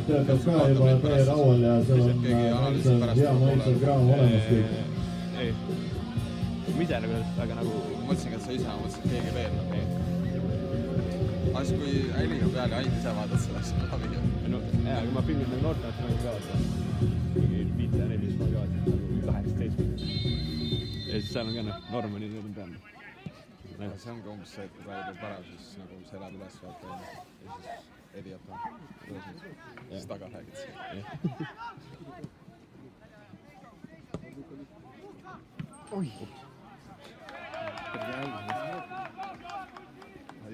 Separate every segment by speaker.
Speaker 1: töötab ka juba teie laual ja seal on hea maitsev kraam olemas kõik.
Speaker 2: Ei, mida nagu, aga nagu...
Speaker 3: Mõtlesin, et sa ise mõtlesin, et keegi veel nagu. Aga siis kui Äli on peal ja ainult ise vaatad, see oleks läbi.
Speaker 2: No, jaa, kui ma filmin nagu noortelt nagu ka vaata. Mingi 5 ja 4, siis ma ka vaatan nagu 8-7. Ja siis seal on ka Normani need on peal.
Speaker 3: See ongi umbes see, et kui praegu parem, siis nagu see elab üles vaata ja siis Edi jätab siis taga räägid siin. Oi!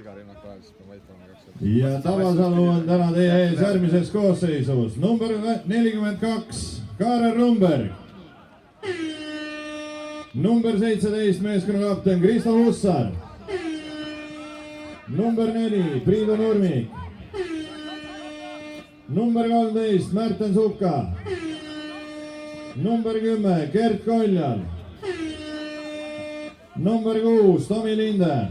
Speaker 3: Iga rinnak ajal, siis pean võitlema 2.
Speaker 1: Ja Tabasalu on täna teie ees järgmises koosseisus. Number 42, Kaarel Rumberg. Number 17, meeskonnakapten Kristo Hussar. Number 4, Priidu Nurmik. Number 13, Märten Sukka. Number 10, Gert Koljal. Number 6, Tomi Linde.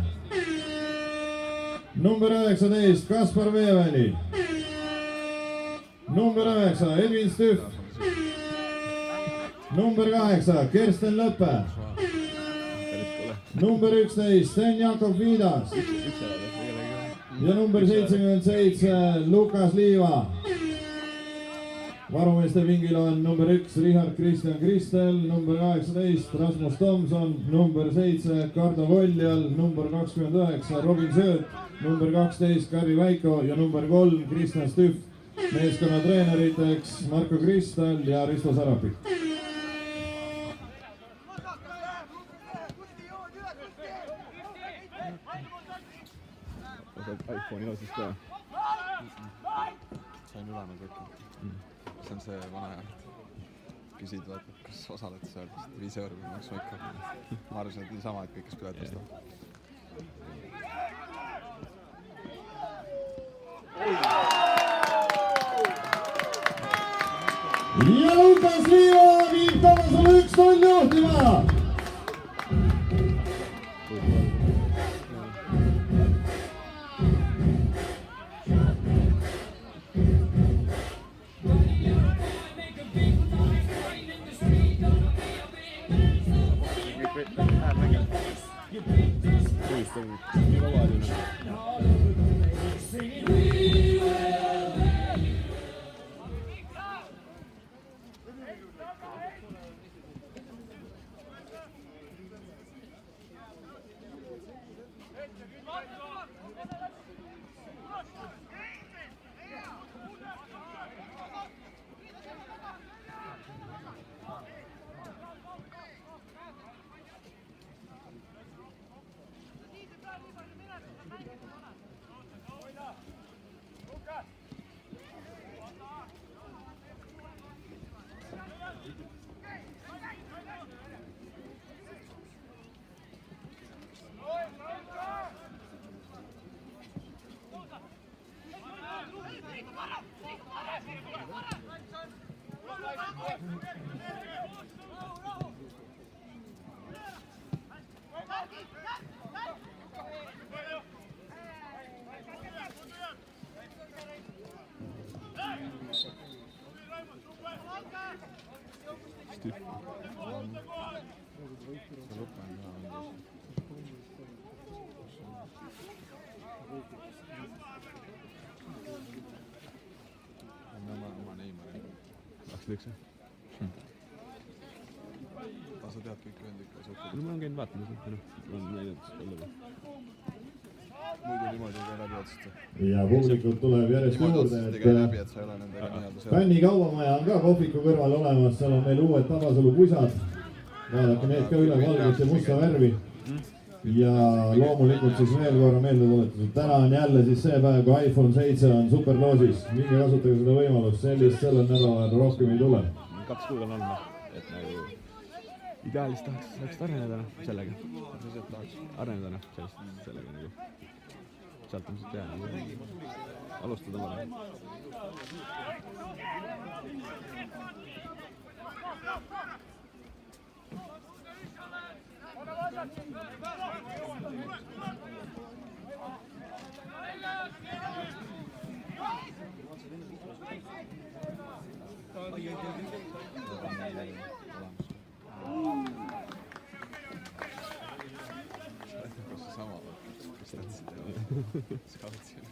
Speaker 1: Number 19, Kaspar Veeväli. Number 9, Edvin Stüff. Number 8, Kersten Lõppe. Number 11, Sten Jakob Viidas. Ja number 77, Lukas Liiva. Varumeeste pingil on number 1, Richard Kristjan Kristel, number 18, Rasmus Tomson, number 7, Kardo Voljal, number 29, Robin Sööt, number 12, Kari Väiko ja number 3, Kristjan Stüff. Meeskonna treeneriteks Marko Kristal ja Risto Sarapik.
Speaker 2: iPhone'i osas ka.
Speaker 3: Sain ülema kõike. See on see vana ja küsid, vaata, kas osaled seal, 5 € või maksu ikka. Ma arvasin, et niisama, et kõik, kes pilet ostavad.
Speaker 1: Ja Lukas Liiva viib Tabasalu 1-0 juhtima!
Speaker 3: Sa tead kõik vendikka suhted.
Speaker 2: No ma olen käinud vaatamas, ma olen näinud palju.
Speaker 3: Muidu niimoodi ei käi läbi otsita.
Speaker 1: Ja publikult tuleb järjest juurde, et Fänni kaubamaja on ka kohviku kõrval olemas, seal on meil uued Tabasalu pusad. Vaadake need ka üle valget ja musta värvi. Ja loomulikult siis veel korra meelde tuletused. Täna on jälle siis see päev, kui iPhone 7 on superloosis. Minge kasutage seda võimalust, sellist sellel nädalal rohkem ei tule.
Speaker 2: 2 kuud on olnud, et nagu ideaalis tahaks areneda sellega. Areneda sellega nagu. Sealt on siis teha nagu alustada vale.
Speaker 3: Kas see sama või? Kas tähtsid ei ole? Skautsin.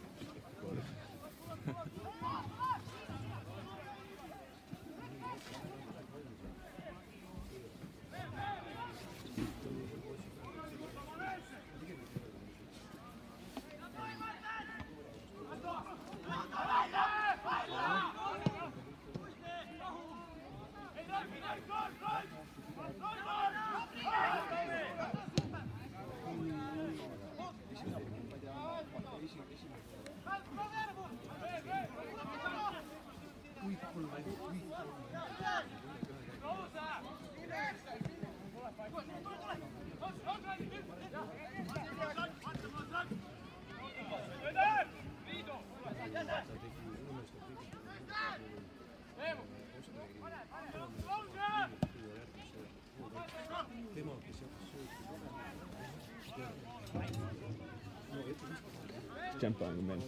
Speaker 2: Champion on meil.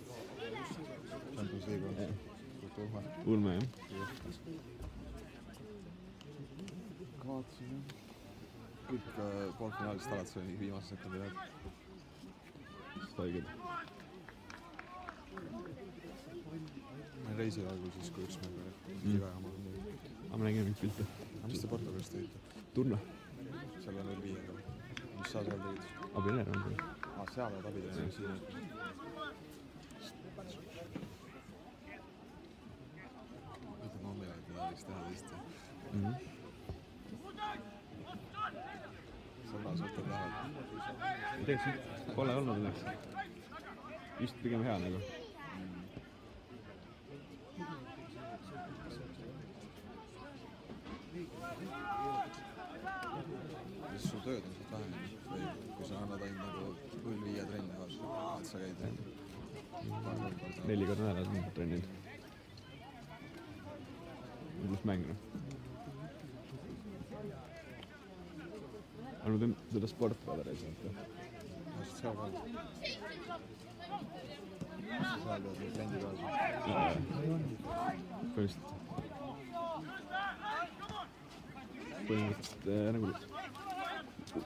Speaker 3: Champions League on.
Speaker 2: Ulme, jah.
Speaker 3: Kavatsin, jah. Kõik poolfinaalist alates oli viimase sekundi läbi.
Speaker 2: Seda õiged.
Speaker 3: Ma olin reisil algul siis, kui üks mäng oli. Iga ja ma olen nii.
Speaker 2: Aga ma nägin mingit pilte.
Speaker 3: Mis te Portugalist tegite?
Speaker 2: Turno.
Speaker 3: Seal on 0-5-ga. Mis sa seal tegid?
Speaker 2: Abineer on see.
Speaker 3: Seal oled abineer siin. Mõtled mammile, et mida võiks teha teist. Sõbra suhted lähevad.
Speaker 2: Tegelikult pole olnud õnneks. Just pigem hea nagu.
Speaker 3: Mis su tööd on suht vähe? Või kui sa annad ainult nagu 0-5 trenni vastu, et sa käid
Speaker 2: 4 korda nädalas on trennid. Pluss mäng, noh. Aga ma teen seda sportvaadareid sealt, jah.
Speaker 3: Just seal ka. Seal pead või trendi kaasa.
Speaker 2: Põhimõtteliselt nagu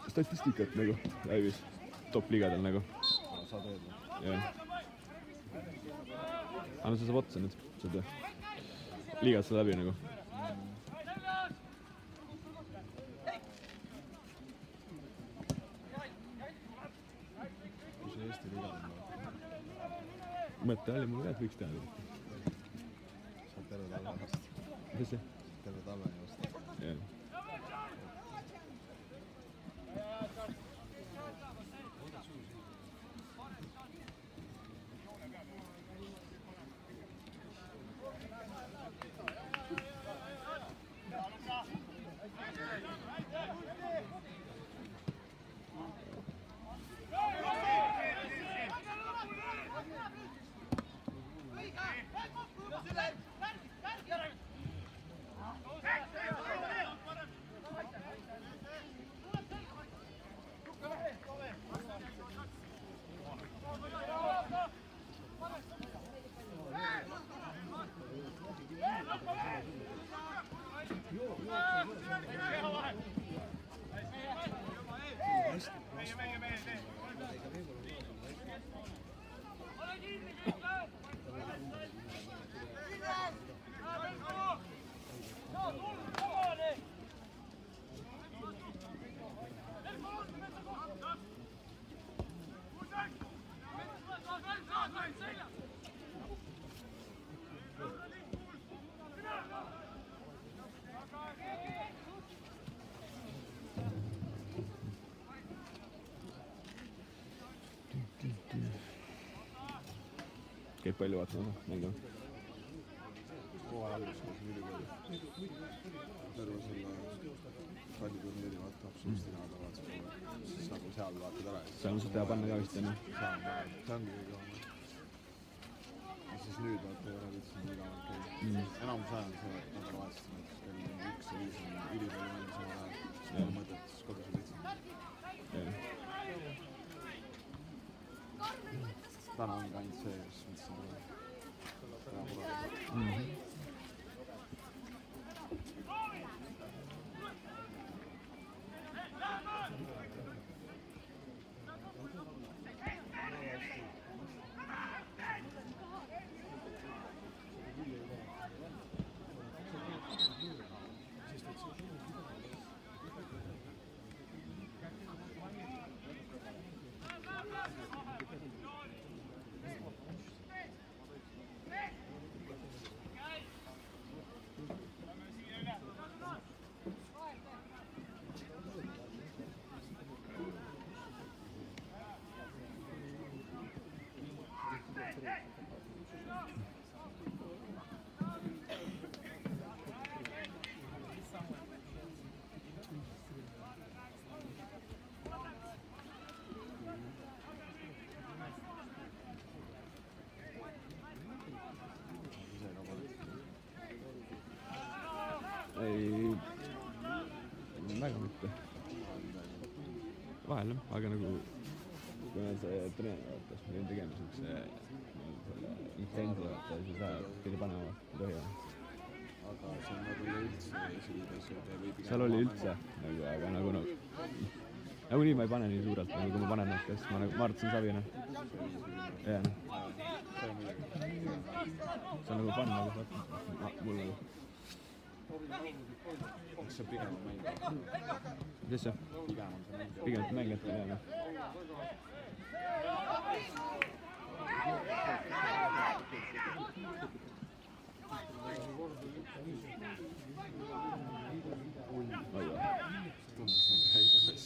Speaker 2: statistikat nagu laivis top-ligadel nagu.
Speaker 3: Sa teed või?
Speaker 2: Jah. Aga no see saab otsa nüüd, seda liigad sa läbi nagu.
Speaker 3: Kui see Eesti liigad on?
Speaker 2: Mõte oli mul ka, et võiks teha.
Speaker 3: Saad terve talve vastu.
Speaker 2: Mis see?
Speaker 3: Terve talveni vastu.
Speaker 2: Jah. Käib palju vaatama, mängu.
Speaker 3: Hooaja alguses käisin ülikooli. Terve selle kalliturniiri vaata absoluutselt nädala vaatasin. Siis nagu seal vaatad ära.
Speaker 2: Seal on seda panna ka vist, enne.
Speaker 3: See ongi kõige on. Ja siis nüüd vaata ei ole lihtsalt igav käib. Enamus aja on see nädalavahetusest näiteks kell 1 ja 5 on ülikooli mäng samal ajal. Siis ei ole mõtet, siis kodus on lihtsalt. Täna on ka ainult see, mis mõtlesin.
Speaker 2: ei, väga mitte. Vahel jah, aga nagu kui on see treener vaatas, me olin tegemiseks selle litsentsi vaata, siis läheb pidi panema, tohi või?
Speaker 3: Aga see on nagu üleüldse sellised asjad ja või pigem...
Speaker 2: Seal oli üldse, nagu, aga nagu nii ma ei pane nii suurelt, nagu kui ma panen nad, kas ma nagu Martsin Savina. Jah, noh. See on nagu pann nagu, mul nagu.
Speaker 3: Kas see pigem on mängijad?
Speaker 2: Mis see?
Speaker 3: Pigem on see mängijad.
Speaker 2: Pigem mängijad, jah, noh.
Speaker 3: Tundus nagu häige mees.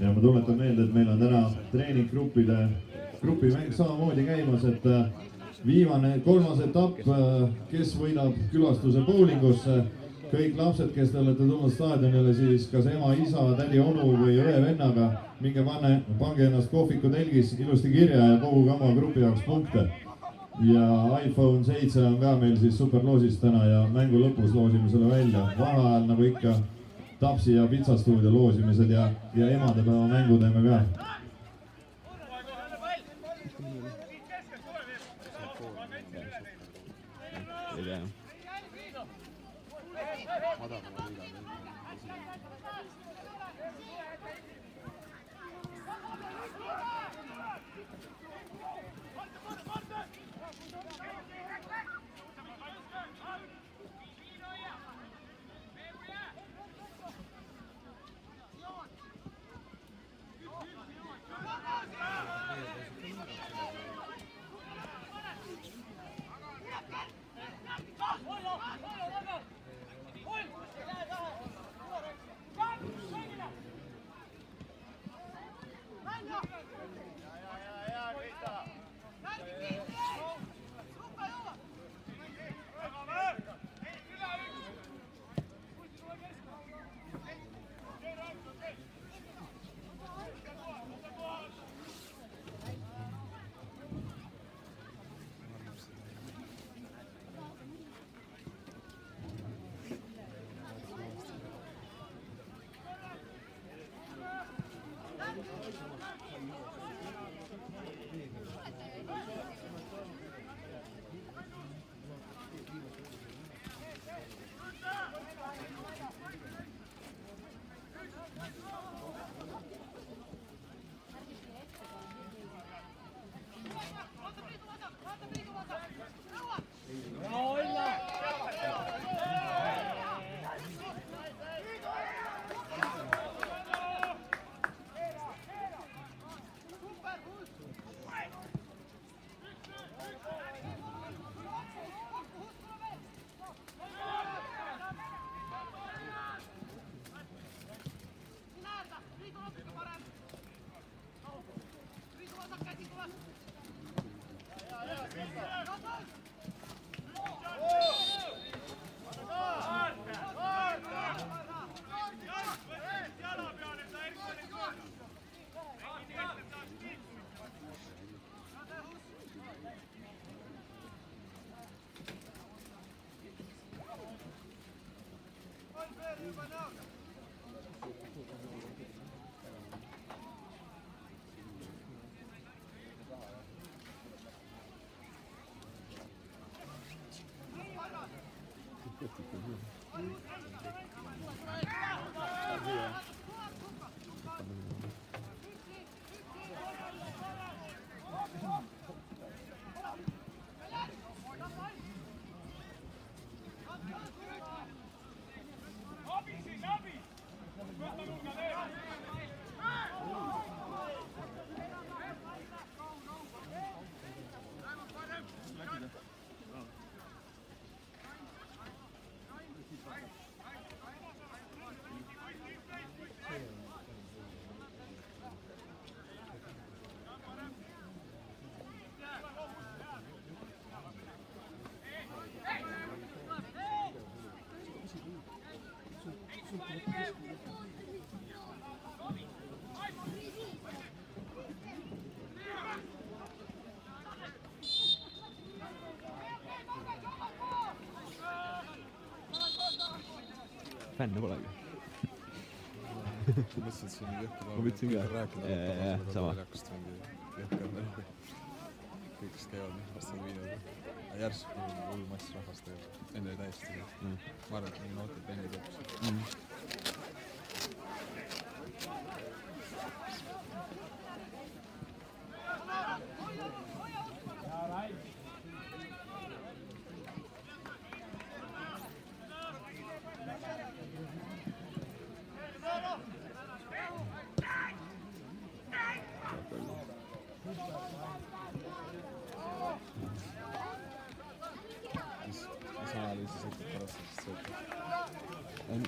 Speaker 1: Ja ma tuletan meelde, et meil on täna grupimäng samamoodi käimas, et viimane, kolmas etapp, kes võidab külastuse bowlingusse. Kõik lapsed, kes te olete tulnud staadionile, siis kas ema, isa, tädi, onu või õe vennaga, minge pange ennast kohviku telgis ilusti kirja ja koguge oma grupi jaoks punkte. Ja iPhone 7 on ka meil siis superloosis täna ja mängu lõpus loosime selle välja. Vaheajal nagu ikka Tapsi ja Pitsastuudio loosimised ja emadepäeva mängu teeme ka.
Speaker 2: Fänne polegi.
Speaker 3: Mõtlesin, et see on nii jõhki
Speaker 2: Ma mõtlesin ka. Sama.
Speaker 3: Kõik, kes käivad vastal videod. Järsku hull mass rahvast tegelikult. Enne oli täiesti. Ma arvan, et mingi nootid enne lõpus.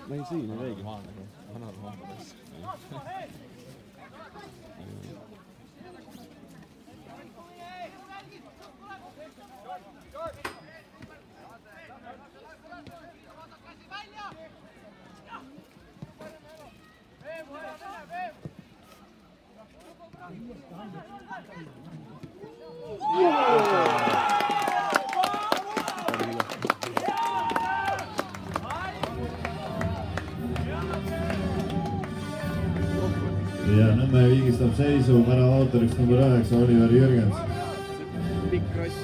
Speaker 2: Ma ei siin ei veegi.
Speaker 3: Vanad hambades.
Speaker 1: Ja Nõmme viigistab seisu väravaautoriks number 9 Oliver Jürgens.
Speaker 2: Pikk rass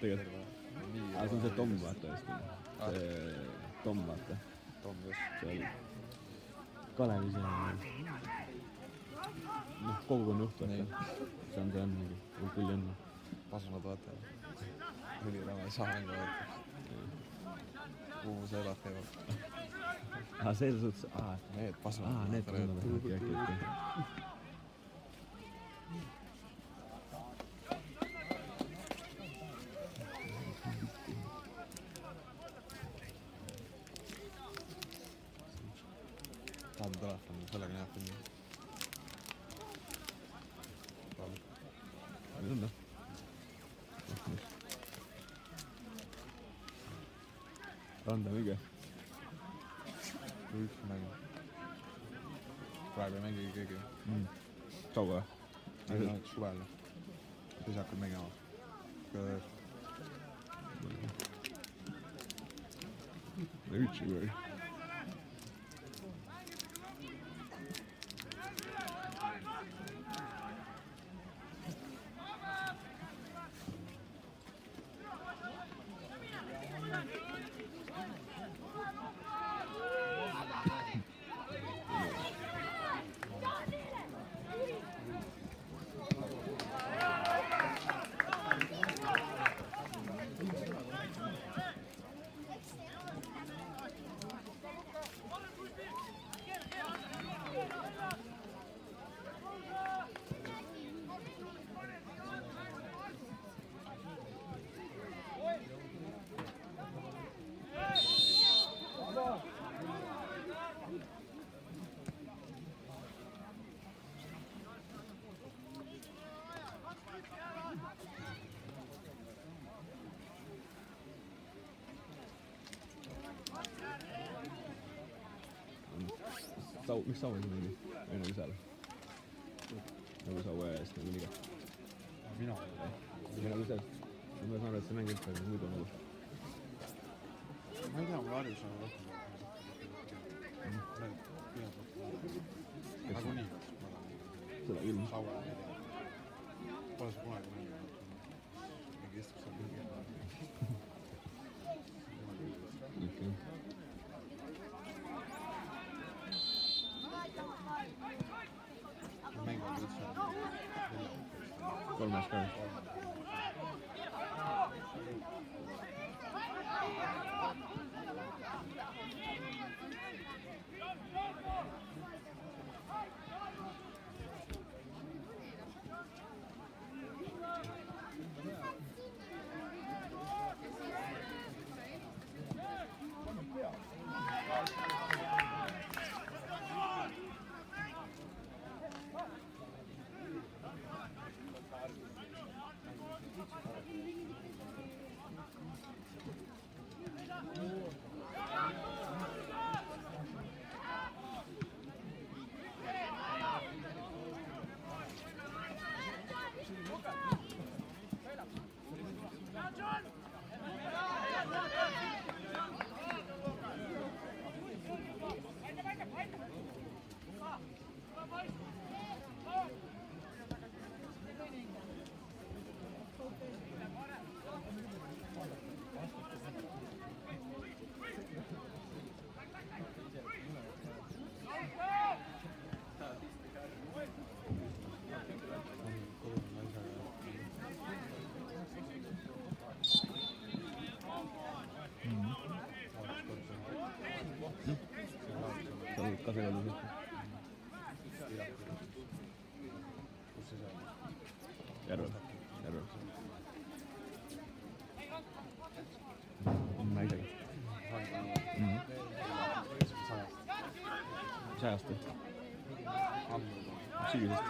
Speaker 2: Tegelikult. See on see Tom vaata just. See Tom vaata.
Speaker 3: Tom just.
Speaker 2: See oli. Kalevis ja noh, kogukonna juht vaata. See on mingi, võib küll enne.
Speaker 3: Pasunad vaata. Ülirama ei saa mängu vaata. Kuhu sa elad käivad?
Speaker 2: Selles suhtes,
Speaker 3: Need pasunad.
Speaker 2: Need pasunad, okei.
Speaker 3: Tahan telefoni, sellega näeb küll.
Speaker 2: Nõnda. Randa mingi?
Speaker 3: Üks mängu. Praegu ei mängi keegi.
Speaker 2: Kauga?
Speaker 3: Ainult suvel. Siis hakkab mängima.
Speaker 2: Üldse kui. Miks Saue siin mingi? Või nagu seal? Nagu Saue eest nagu liiga?
Speaker 3: Mina
Speaker 2: või nagu sellest? Ma saan aru, et see mäng üldse muidu nagu.
Speaker 3: Ma ei tea, ma harjus olen rohkem. Nagu nii.
Speaker 2: Seda küll.
Speaker 3: Saue. Pole see kunagi mänginud. Mingi istub seal mingi.
Speaker 2: Okei.
Speaker 3: Mängivad üldse.
Speaker 2: Kolmas ka. Kasvõi oli Järvel. Ma isegi. Mis ajast või? Sügisest.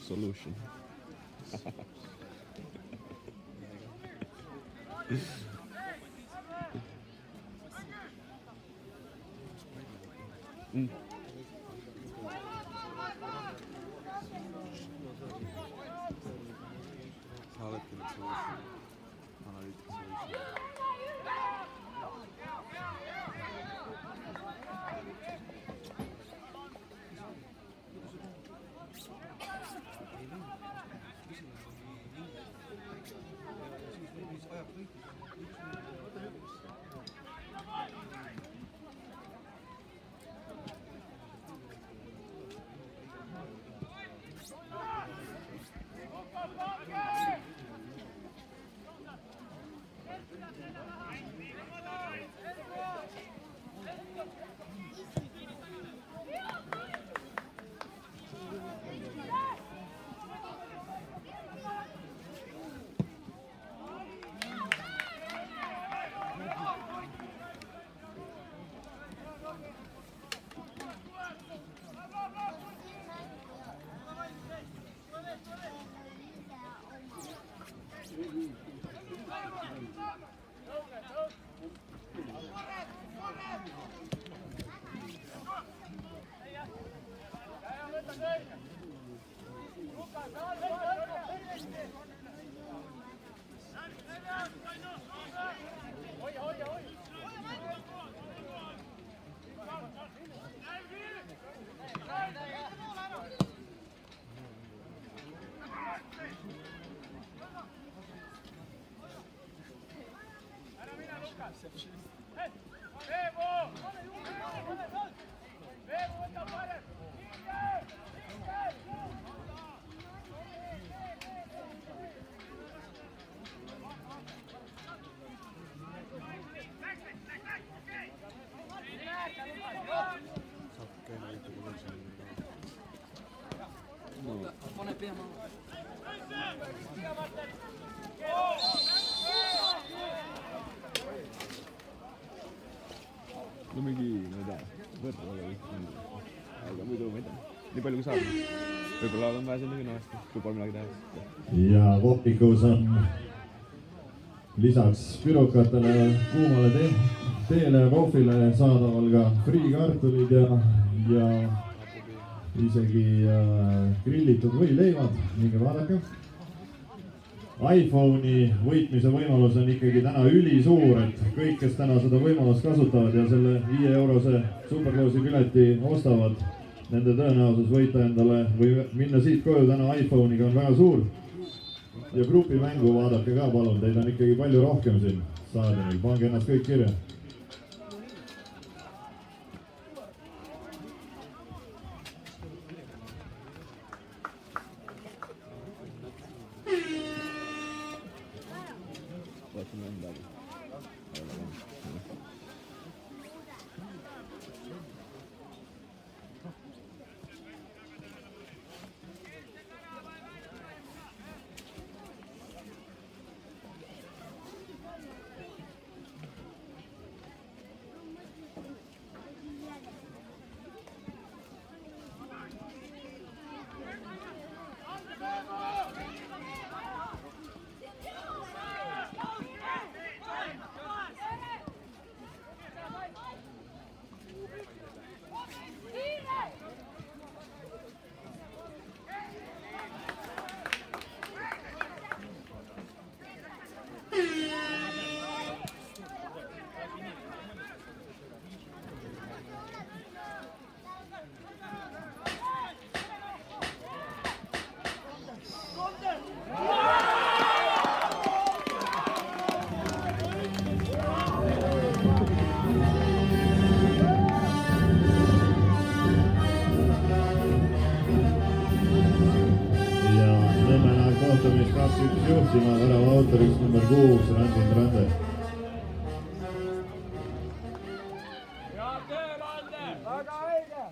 Speaker 2: Solution.
Speaker 3: Sa oledki nüüd solution, analüütika solution.
Speaker 2: no mingi, ma ei tea, võrra aga muidu ma ei tea, nii palju kui saab. Võib-olla on vaja selle nähasti, kui pole midagi teha.
Speaker 1: Ja Vopikus on lisaks pürokatele kuumale teele ja kohvile saadaval ka friikartulid ja isegi grillitud võileivad, minge vaadake. iPhone'i võitmise võimalus on ikkagi täna ülisuur, et kõik, kes täna seda võimalust kasutavad ja selle 5 eurose Superclos'i pileti ostavad, nende tõenäosus võita endale või minna siit koju täna iPhone'iga on väga suur. ja grupimängu vaadake ka palun, teid on ikkagi palju rohkem siin staadionil, pange ennast kõik kirja. Juhtima värava autoriks number 6, Randin Rande.
Speaker 4: Hea töö, Rande! Väga õige!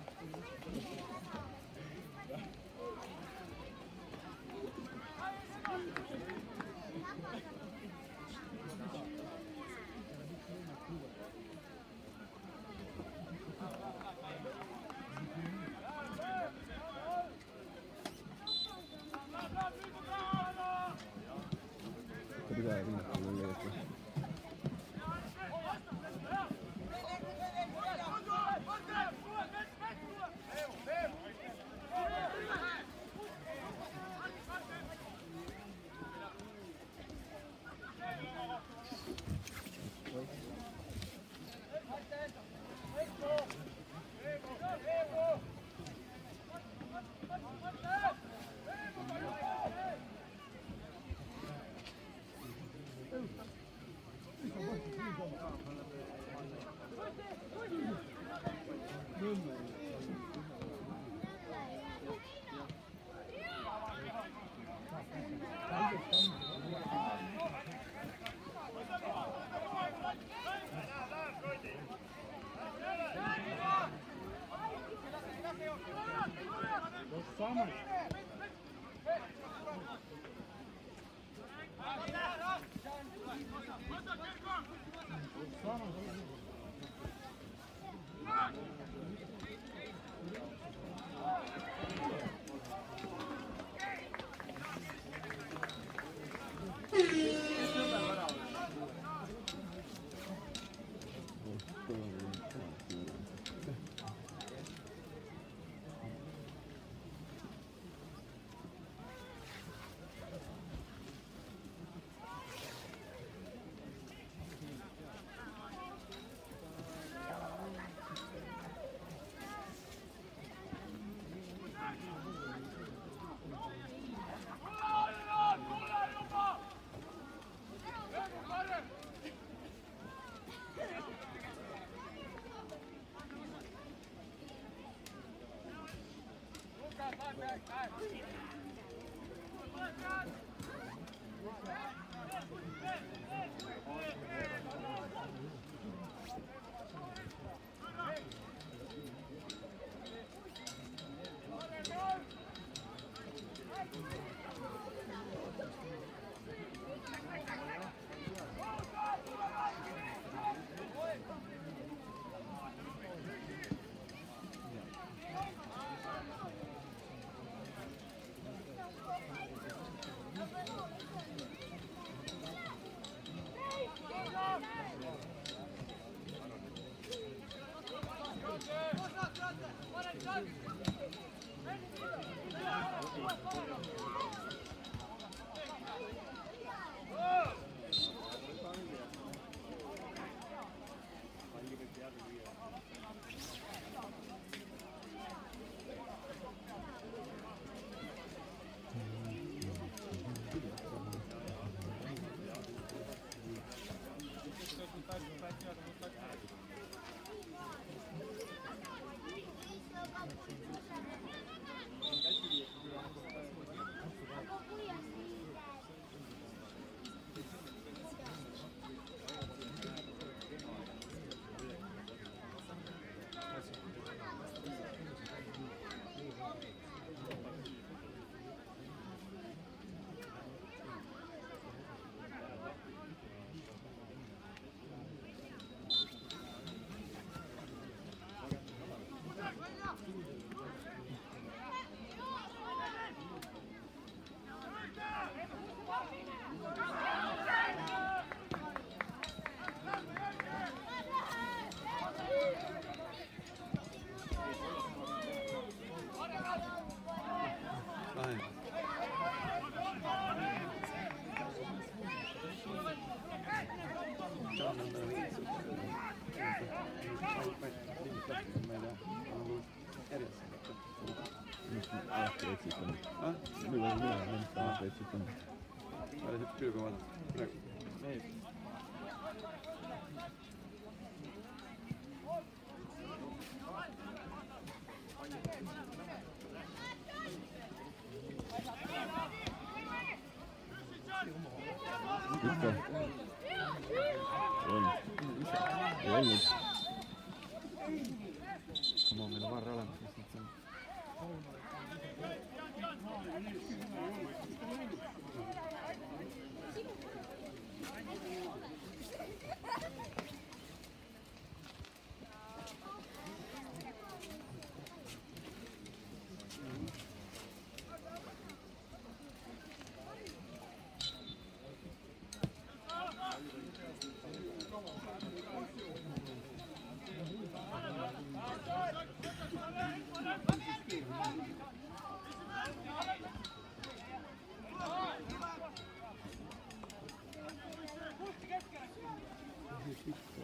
Speaker 2: Sama meil on varra olemas, mis nüüd on.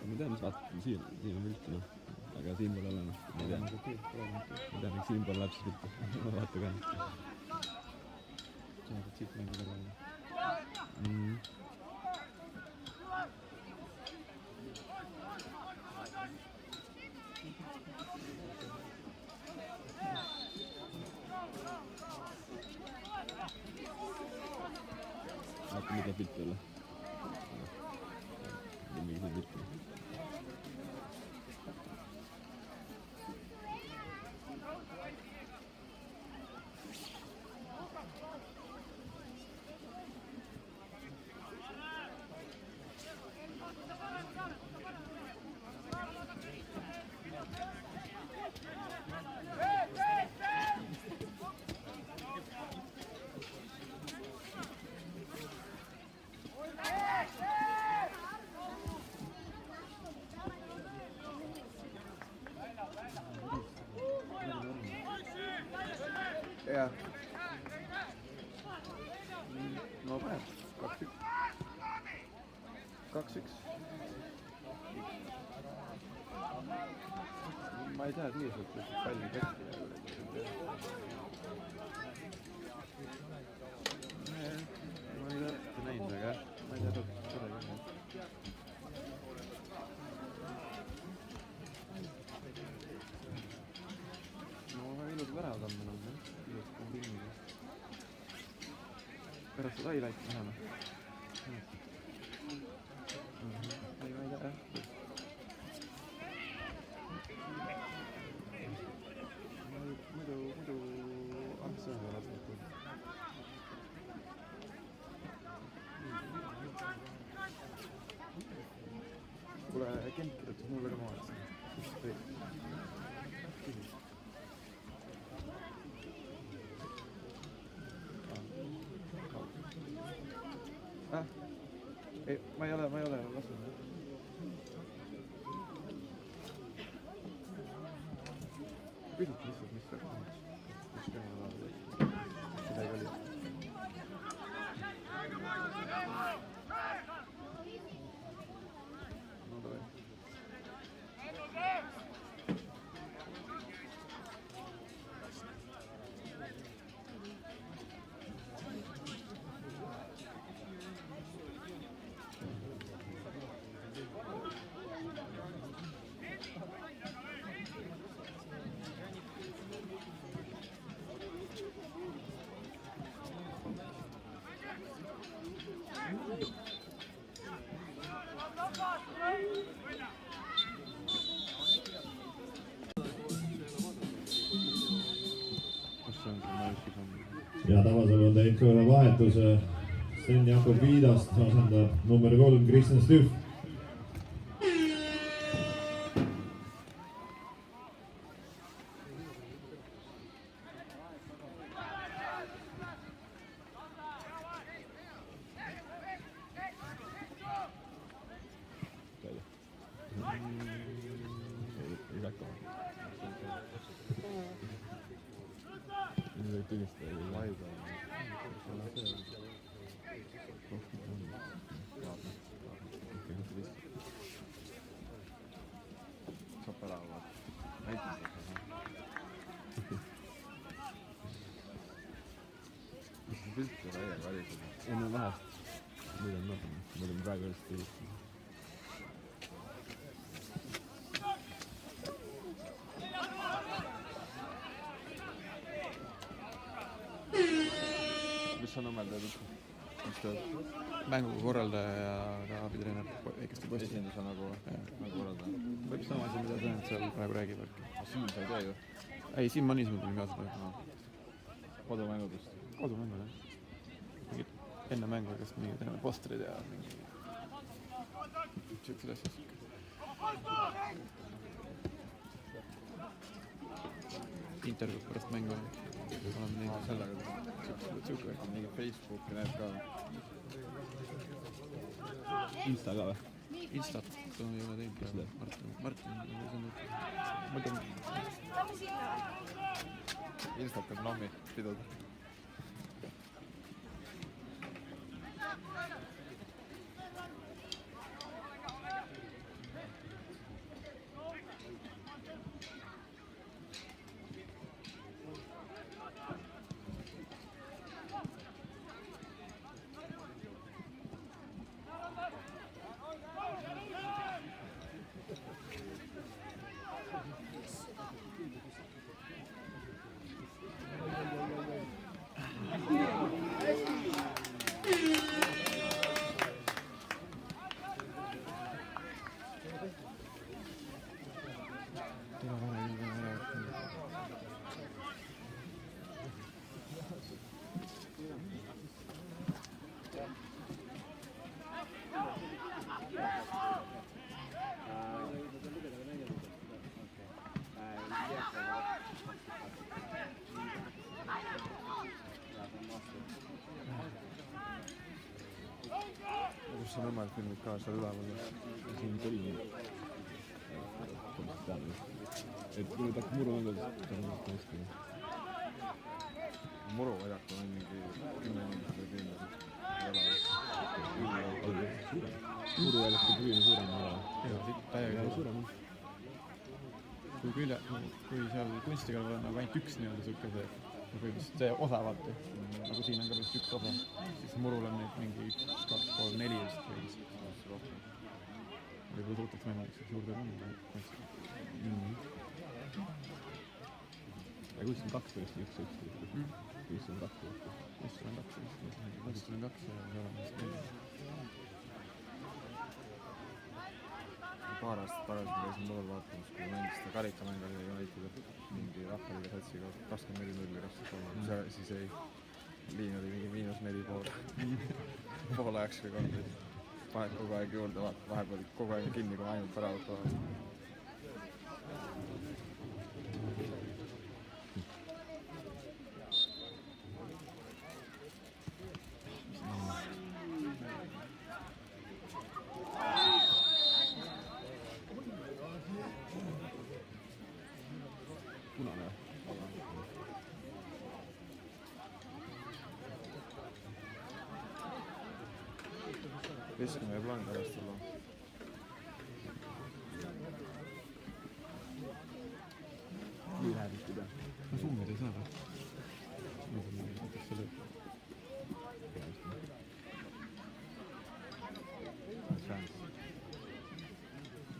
Speaker 2: Ma tean, mis vaatad, siin on viltu, aga siin pole olemas. Ma tean, et siin pole lapsi viltu. Ma vaata ka. Saad siit mängu kõrvale. Vaata, mida viltu olla. Mingi viltu.
Speaker 3: Ja. No päev, 2-1. 2-1. Ma ei tea, et nii suhtes palju kästi ja ma ei ole näinud, aga ma ei tea, tore küll. No väga ilusad väravad on meil olnud, ilusad on filmid. Pärast seda highlighti näeme. Ma ei tea, jah. Muidu Armstrong on lasnud. Kuule, Kent kirjutas mulle ka maha. Ei, ma ei ole lasknud. Pisut lihtsalt, mis läks. Mis teema seda ei oli. No davai.
Speaker 1: Ja Tabasalu on teinud ka ühe vahetuse. Sten Jakob Viidast asendab number 3 Kristjan Stühv.
Speaker 2: enne vahest. Nüüd on noorem. Nüüd on praegu hästi.
Speaker 3: Mis sa nõmmel teed üldse? Mis teed?
Speaker 2: Mängu korraldaja ja ka abitreener väikeste posti.
Speaker 3: Esindus on nagu korraldaja.
Speaker 2: Võib sama asi, mida treenerid seal praegu räägivad.
Speaker 3: Siin sa ei tee ju?
Speaker 2: Ei, siin ma niisama tulin kaasa teha.
Speaker 3: Kodumängudest?
Speaker 2: Kodumängud, jah. Enne mängu, kas mingi teeme postrid ja mingi siuksed asjad. Intervjuud pärast mängu. Oleme näinud sellega. Siuke.
Speaker 3: Mingi Facebooki näed ka.
Speaker 2: Insta ka või? Instat ei ole teinud.
Speaker 3: Kes teeb?
Speaker 2: Martin.
Speaker 3: Instat on Nommi pidud. Kus sa nõmmel filmid ka seal üleval?
Speaker 2: Siin tuli et kui nüüd hakkab muru mängud, siis on hästi.
Speaker 3: Muru väljakul on mingi 10 inimest või 10
Speaker 2: Muru väljakul püüan suurem olla. Täiega suurem. Kui seal kunstiga on nagu ainult üks nii-öelda siuke see osa vaata. Nagu siin on ka vist üks osa. Siis murul on neid mingi 1, 2, 3, 4 vist või rohkem. Või suhtelt võimalik siis juurde panna kunstiga. Ja kui on 2 või üks? Kui on 2
Speaker 3: paar aastat tagasi ma käisin Murul vaatamas, kui mängis seda karikamängu Unitedil mingi Rahvaliiga satsiga 24-0 siis ei, liin oli mingi -4,5 pool ajaks või 3. Paned kogu aeg juurde, vahepeal kogu aeg kinni, kui ainult päravat tulevad.
Speaker 2: punane või?
Speaker 3: Keskmine plaan pärast olla.
Speaker 2: Nii läheb vist üle. No suumida ei saa või? Võtaks selle.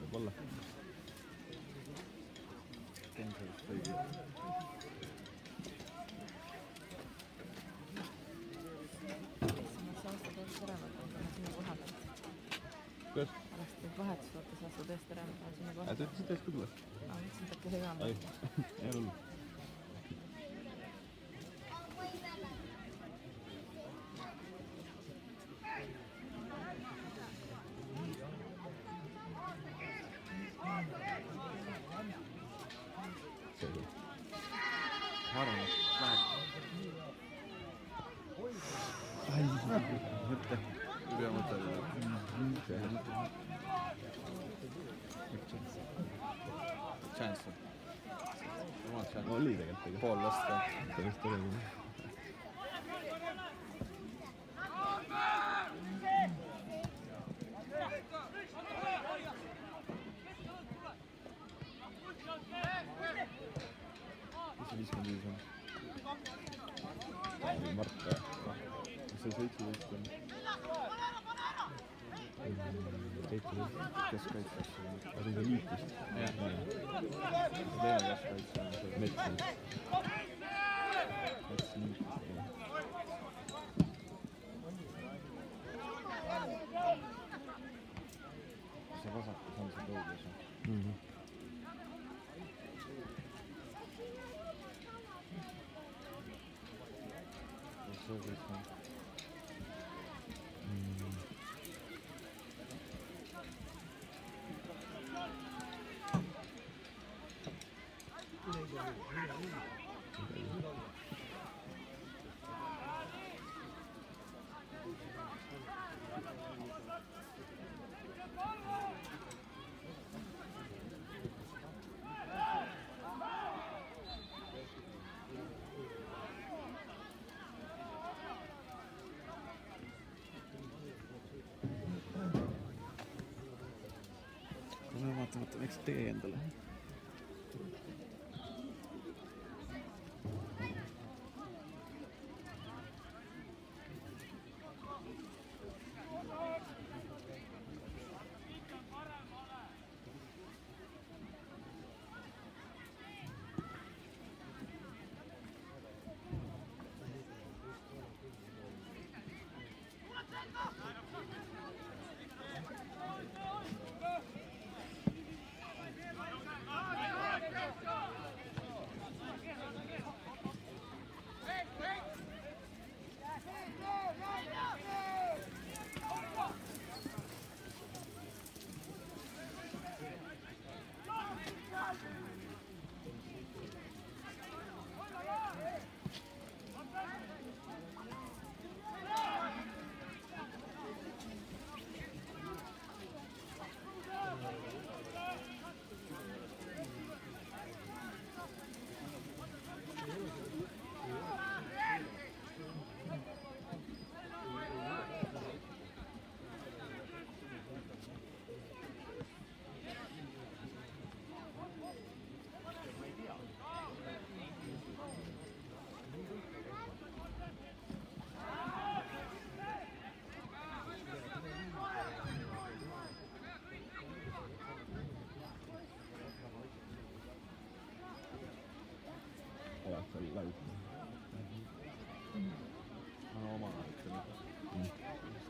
Speaker 2: Võib olla.
Speaker 3: Dangerous baby.
Speaker 2: Kuidas?
Speaker 5: Pärast teed vahetusvaates vastu tõesti ära, ma tahan sinna kohe.
Speaker 2: Te ütlesite täiesti küll või?
Speaker 5: Ma mõtlesin, et äkki hüva
Speaker 2: Ei, ei ole hullu. See küll.
Speaker 3: Ma arvan, et läheb. Mõtle. Ei pea mõtlema. Chance. Omad chance.
Speaker 2: Oli tegelikult.
Speaker 3: Pool last ka.
Speaker 2: Sellest oli küll.
Speaker 3: Mis see 55 on?
Speaker 2: Mart või?
Speaker 3: See 17 on.
Speaker 2: 17.
Speaker 3: Keskkaitses.
Speaker 2: Aga see on liitist.
Speaker 3: Teine keskkaitse on see.
Speaker 2: Metsi.
Speaker 3: Mets liitist. See vasakus on see tõugus. See võiks on.
Speaker 2: Vaata, eks tee endale.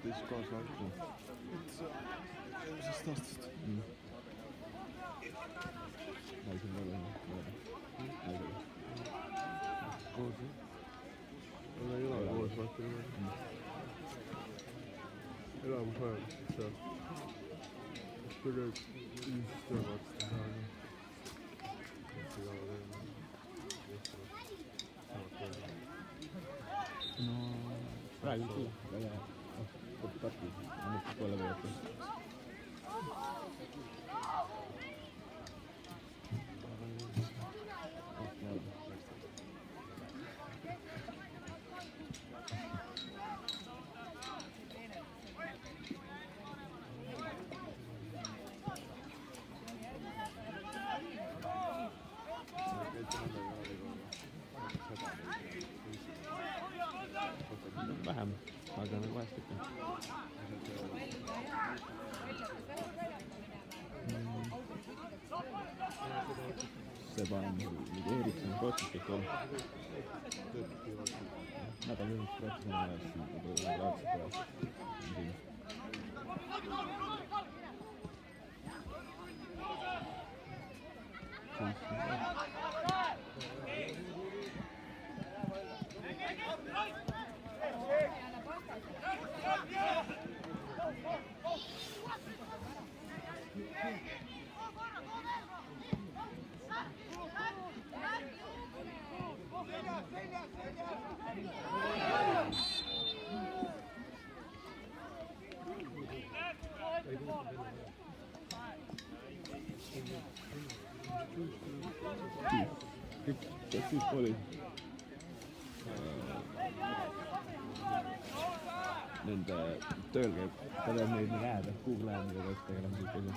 Speaker 3: Teist koos lahti. Eelmisest aastast.
Speaker 2: Naisel väga hea.
Speaker 3: Koos jah? Aga ei ole koos vaata niimoodi. Elamusajal seal. Kui nüüd ilmselt töö vaatast ei saa. Igale teema. Samad teema.
Speaker 2: No, praegu küll. Väga Tartu. Nüüd pole võetud. Vähem, aga nagu vahest ikka. Seda on Erikson koostistik on. Nädal ilmselt rääkisime ajast siin, kui raadselt rääkisime. Kes siis oli? Nende tööl käib, ta peab neid nii lähedalt, kuhugi lähedalt peaks tegelema kõik asi.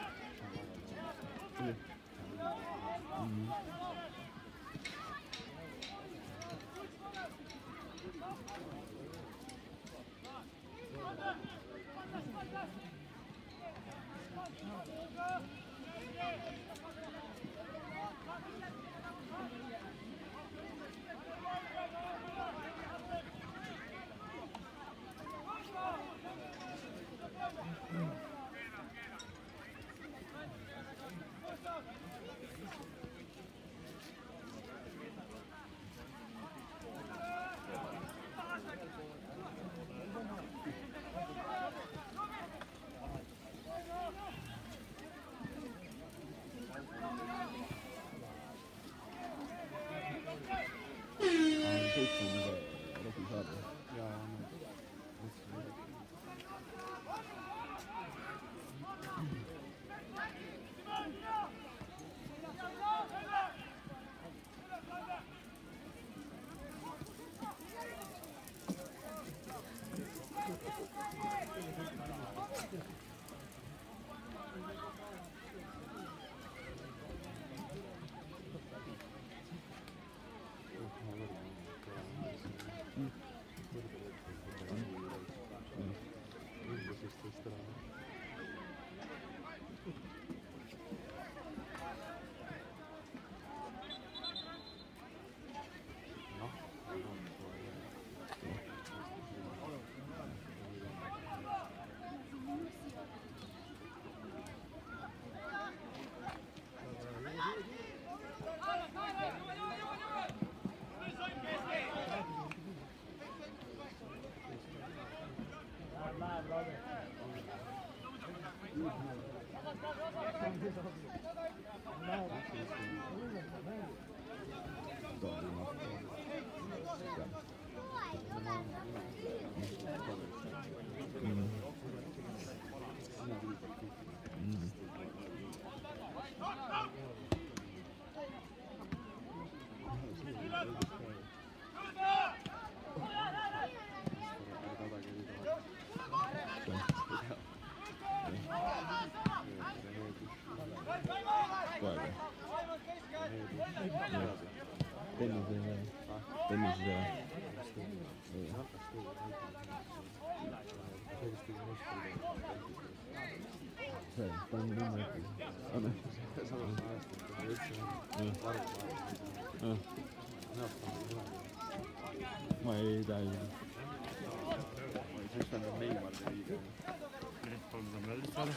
Speaker 2: Ma ei tea ju.
Speaker 3: Ma ei tea, et Neimardi liiga.
Speaker 2: Saame väldist vaada.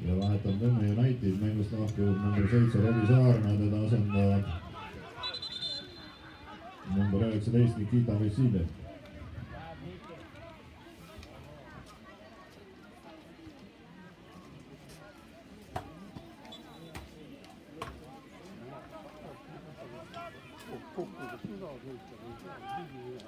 Speaker 1: Ja vahetab Nõmme United mängust lahkunud number 7 Robbie Saarna, teda asendavad number 19 Nikita Vessilev.
Speaker 3: kokkuga püha sõita või mingi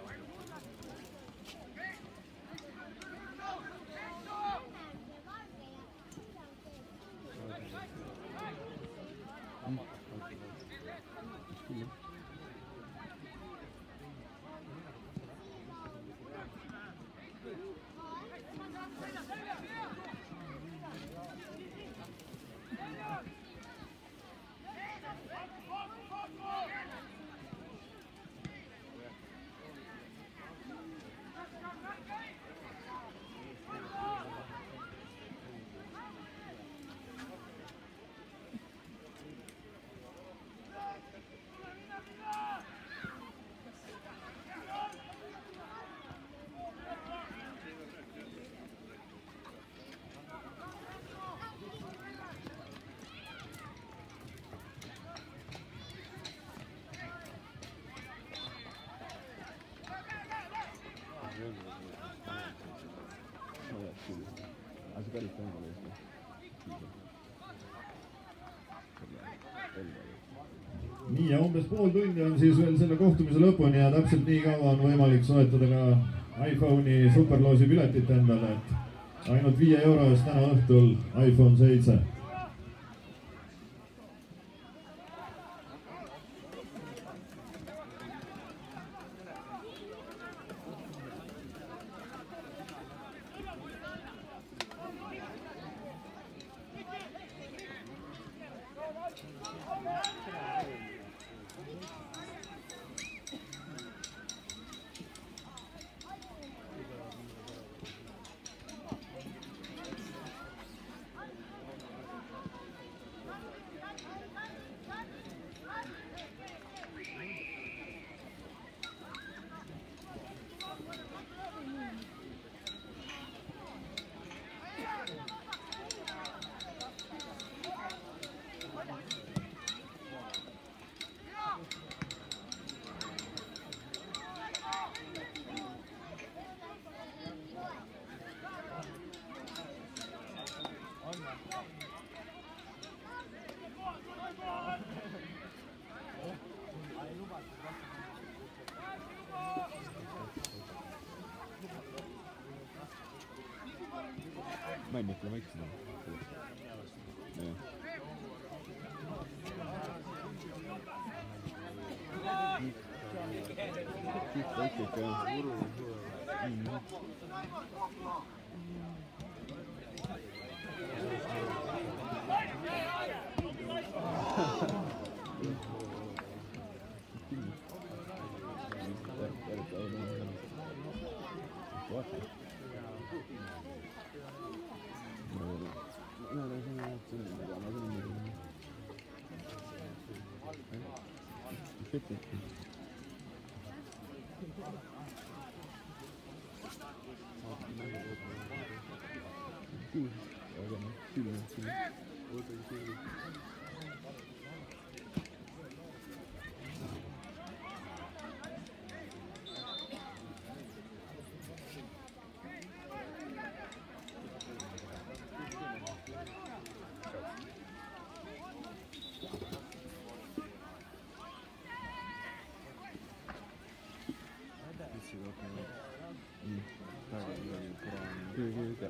Speaker 1: nii ja umbes pool tundi on siis veel selle kohtumise lõpuni ja täpselt nii kaua on võimalik soetada ka iPhone'i superloosi piletit endale, et ainult 5 euro eest täna õhtul iPhone 7.
Speaker 2: Ma ei mõtle, ma eksin.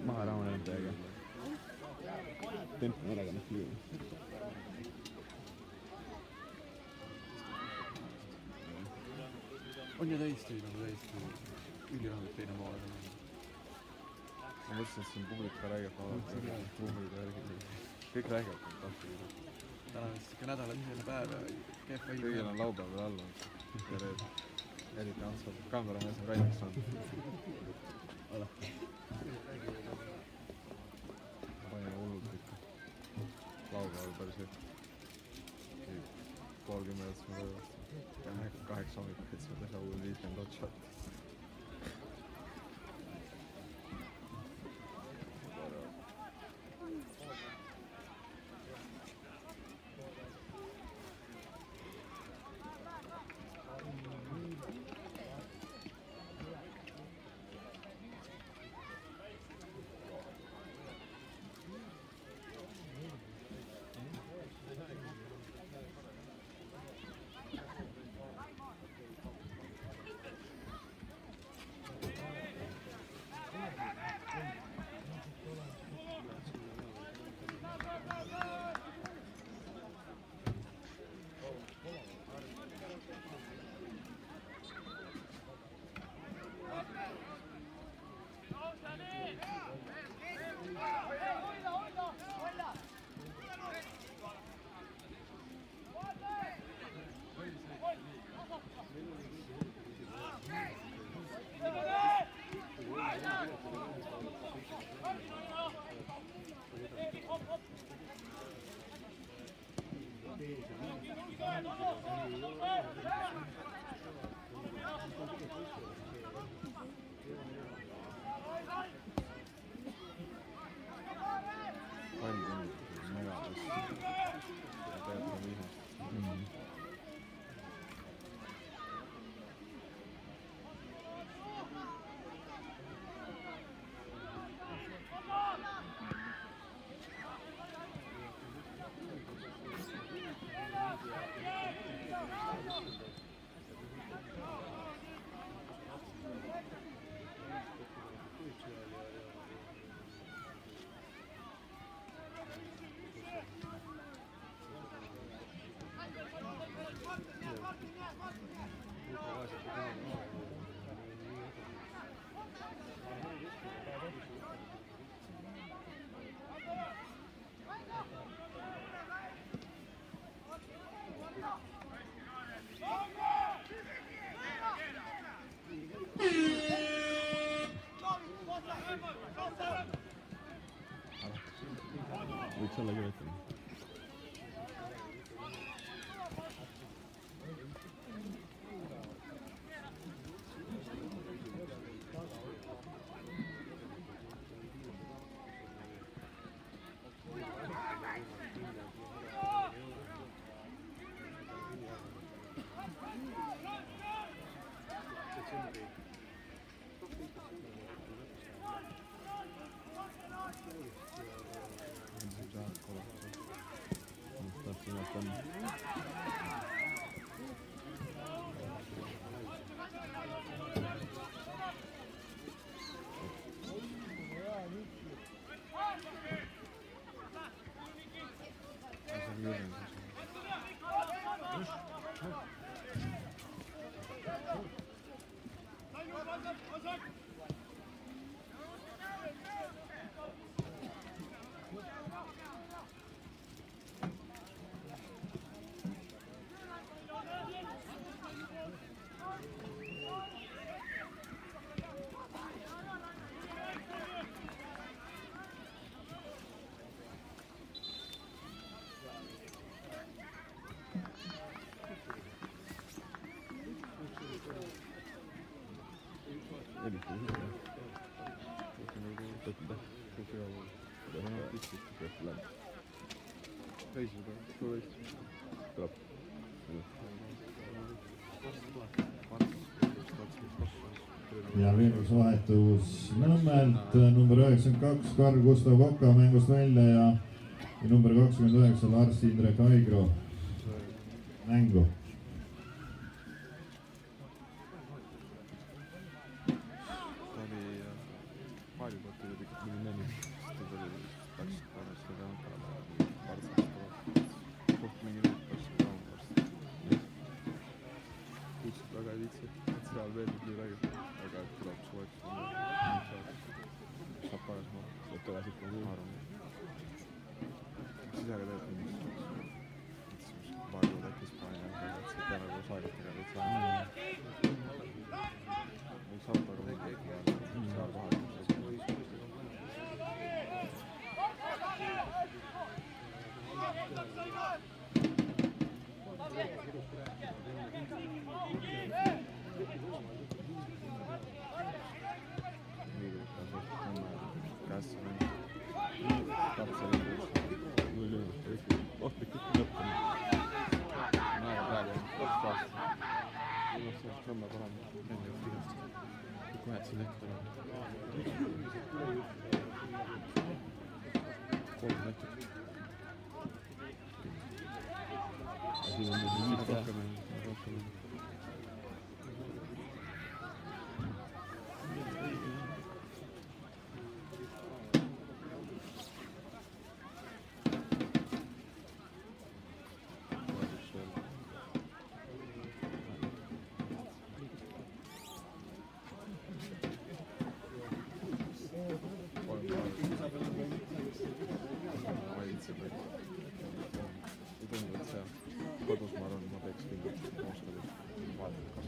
Speaker 2: Maha raamanenud täiega. Tempo melega nähti ju.
Speaker 3: On ju täiesti ülirahulik teine pool.
Speaker 6: Ma mõtlesin, et siin publik ka räägib ruumid ja kõik räägivad.
Speaker 3: Täna on siuke nädalaline päev ja kehv ilm.
Speaker 6: Kõigil on laupäev veel alla. Eriti Antsal kaameramees on Raimeks saanud. Panin hullult ikka. Laupäeval päris hea. 30 minutit me võivast. 8 hommikul võtsime teha uue weekend otšat.
Speaker 2: Võiks olla küll, ütleme.
Speaker 1: Ja viirusvahetus Nõmmelt number 92 Karl Gustav Koka mängust välja ja number 29 Lars Indrek Aigro mängu.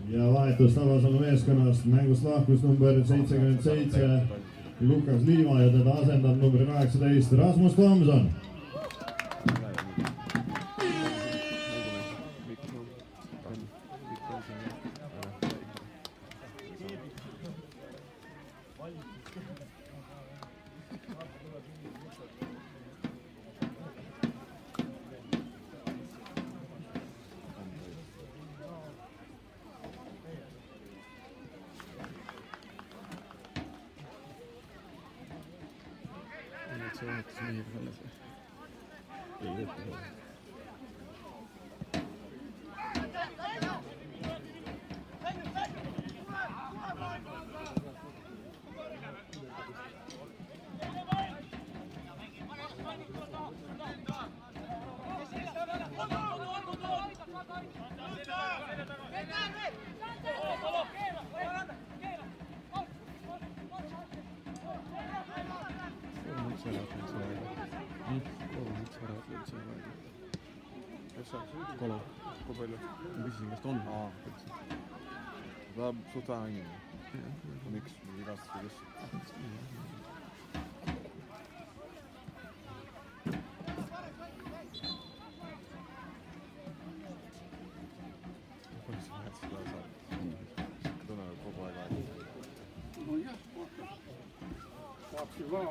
Speaker 1: Ja vahetus Tabasalu meeskonnast mängust lahkus number 77 Lukas Liiva ja teda asendab number 18 Rasmus Tomson.
Speaker 2: Se vahetus meiega selles või? Ei võtta seda. Kolo.
Speaker 6: Kui palju?
Speaker 2: Ma küsisin, kas ta on.
Speaker 6: Ta on suht vähe inimene. Miks? Igast või kes? Kuidas sa näed seda saab? Tunne kogu aeg aeg.
Speaker 7: No jah, saab ju ka.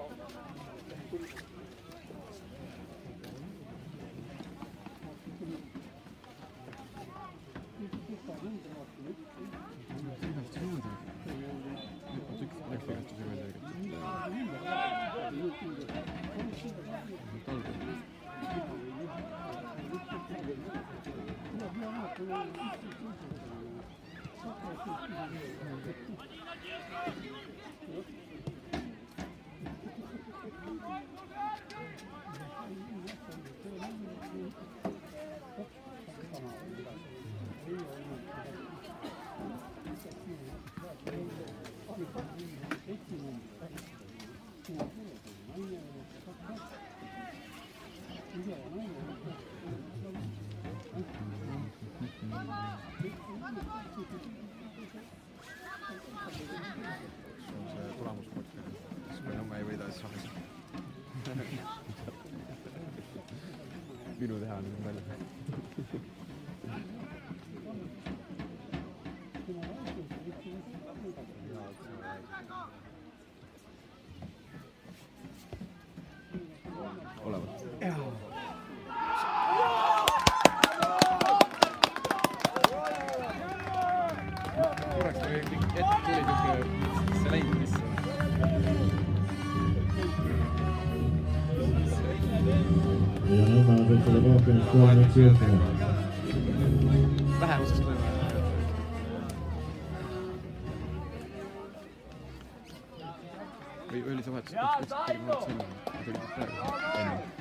Speaker 2: Minu teha on palju. Olevat. Korraks tuli see läinud vist.
Speaker 1: Ja Nõmme on selle kohtumist 3 minutit juhtunud.
Speaker 2: Vähemusest võime. Või oli see vahetus? Tegime vahetus enne. See oli praegu. Enne.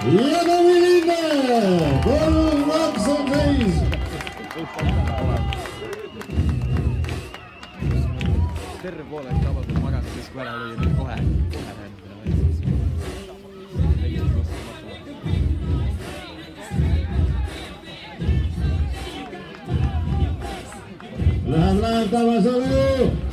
Speaker 1: Ja Tomi Linde! 3-2 on seis!
Speaker 2: Terve poole aeg tabas maganud, siis kui ära lõi kohe
Speaker 1: Läheb Tabasalu!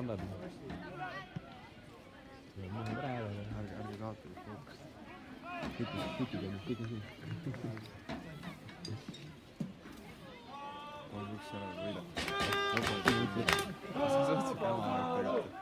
Speaker 2: standard.
Speaker 6: Ärge kaotage fookust.
Speaker 2: Kõik on siin.
Speaker 6: 3-1 ära võida. See on suhteliselt jama aeg tegelikult.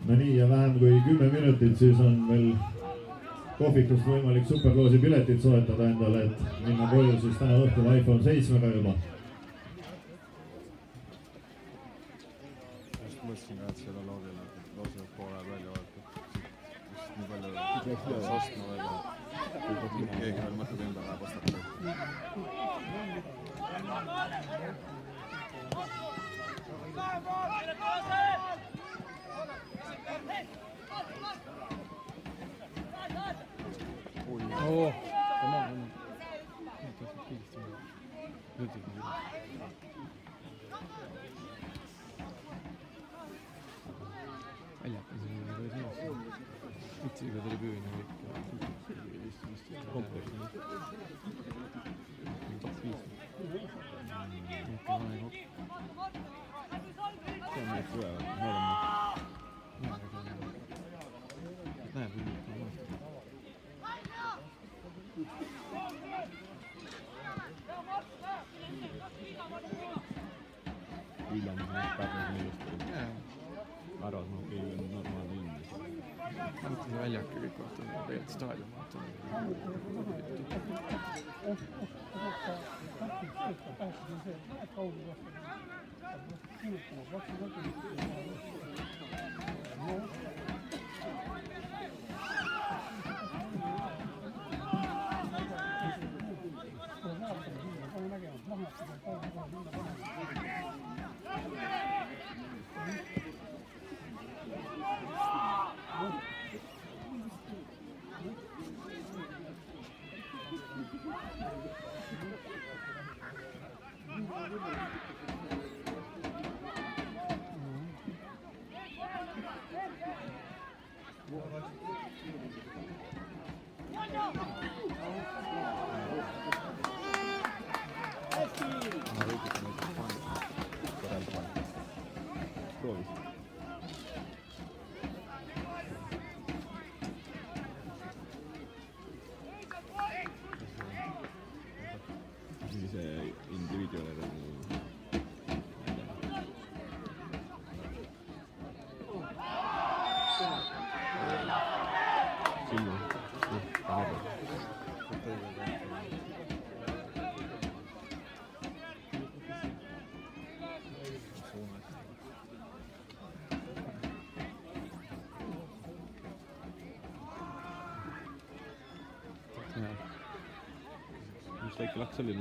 Speaker 1: No nii, ja vähem kui 10 minutit, siis on veel kohvikust võimalik superloosi piletit soetada endale, et minna koju siis täna õhtul iPhone 7-ga juba.
Speaker 6: Just mõtlesin ka, et seda loogile poole välja vaadata. Just nii palju ostma võib-olla. Keegi veel mõtleb ümber läheb ostata.
Speaker 2: Oh, come on. Ütsiga tuli püüna kõik. Kompleksi. See on meid tulevad, mõlemad. Näeb üldse. Viljandi on Pärnus millest. Arvad, ma keegi on normaalne inimene.
Speaker 6: Mõtlen väljak ja kõik vaatavad tegelikult staadion.
Speaker 2: silma. Paneb. Mis väike laks oli?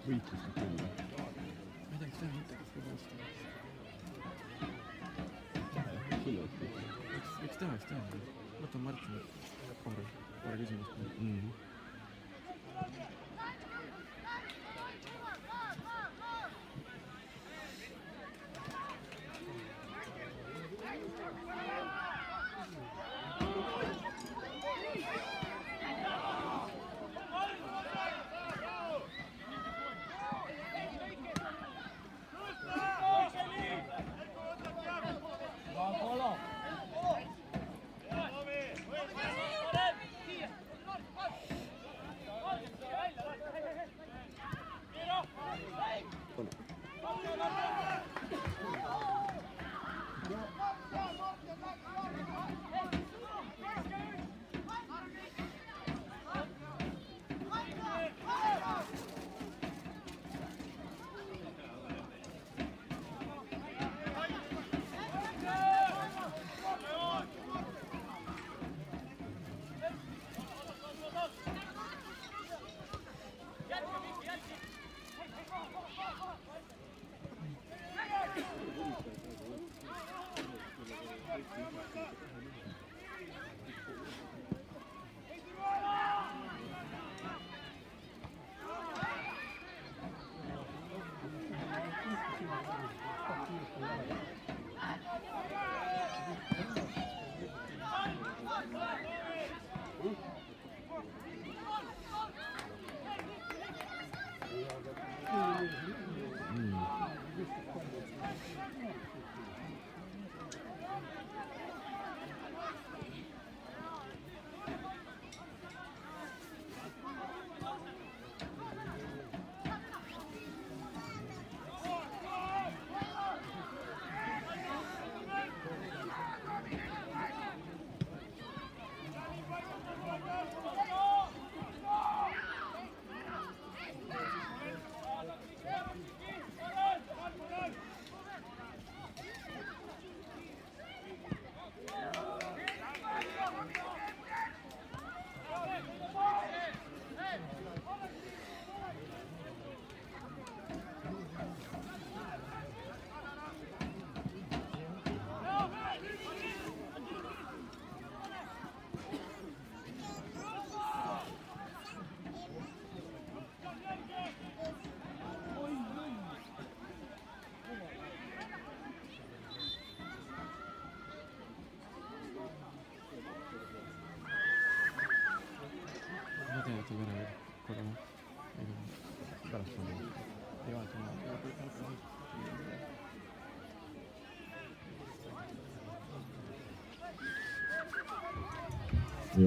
Speaker 2: Võitlust küll. Ma ei tea, kas teha mõttega seda vastu. Sulle võtta. Võiks teha. Võtan Martin paar küsimust. Ma tean, et ta korra pärast on.
Speaker 1: Ja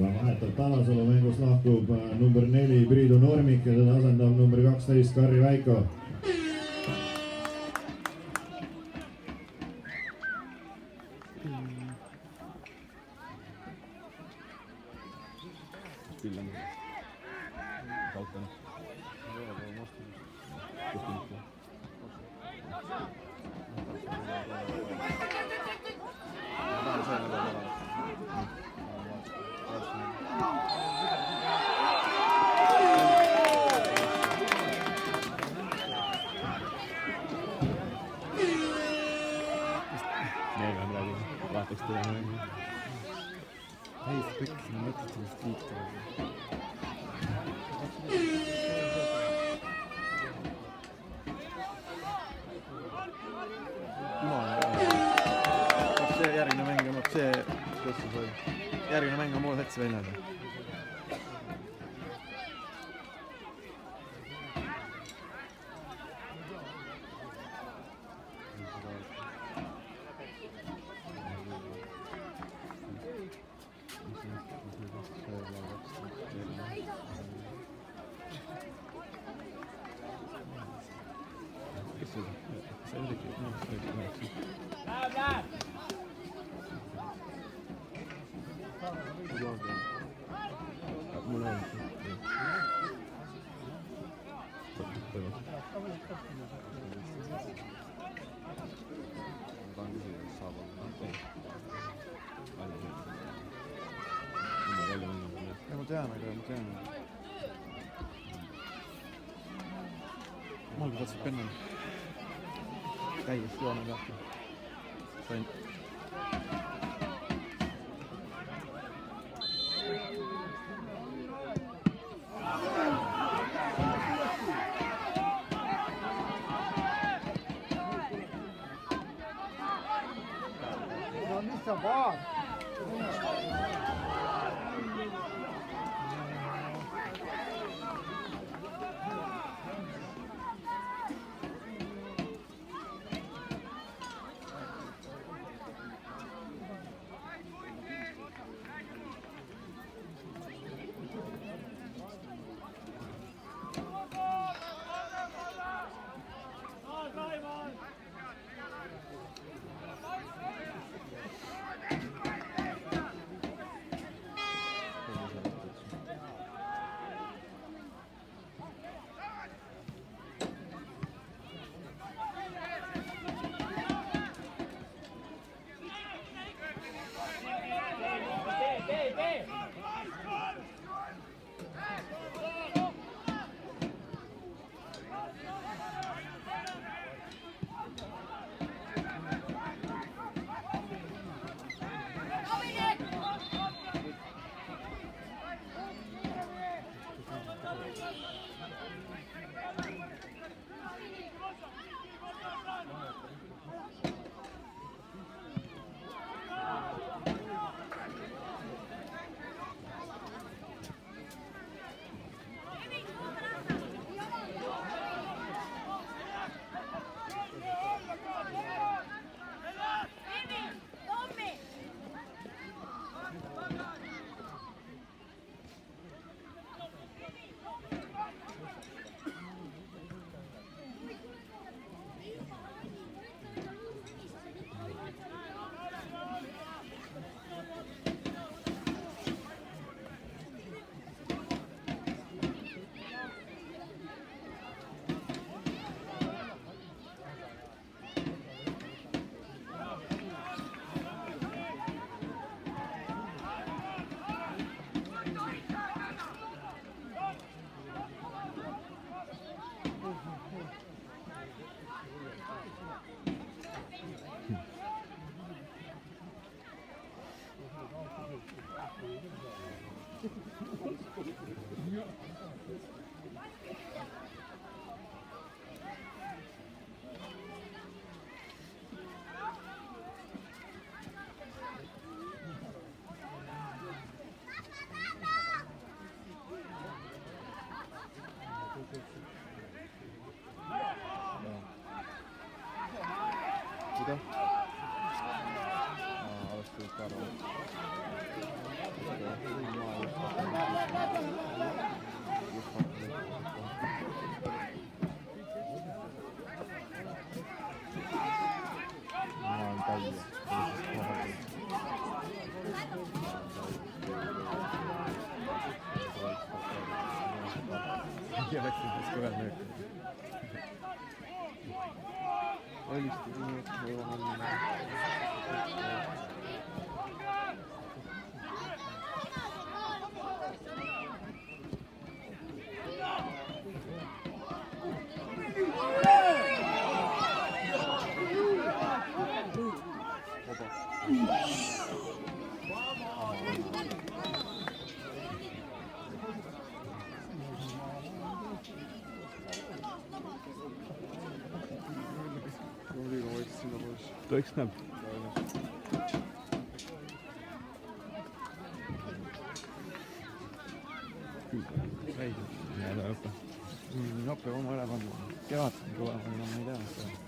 Speaker 1: vahetult Tavasalu mängust lahkub number 4 Priidu Normik ja teda asendab number 12 Karri Väiko.
Speaker 6: Järgmine mäng on mul hetsi väljas. Mulgi katsub pennal. Täiesti joone lahti. Sain.
Speaker 7: No missä vaan?
Speaker 6: mida? Alles tulid ka arvama. Ma olen täie. Ja läksime kohe mööda. Olistati nii, et ma jõuan alla. Liiga võiks sinna pois.
Speaker 2: Tõeks näeb.
Speaker 6: Häid.
Speaker 2: Hea ta õppe.
Speaker 6: Jope oma üle pannud. Kevad on kõva, ma ei tea.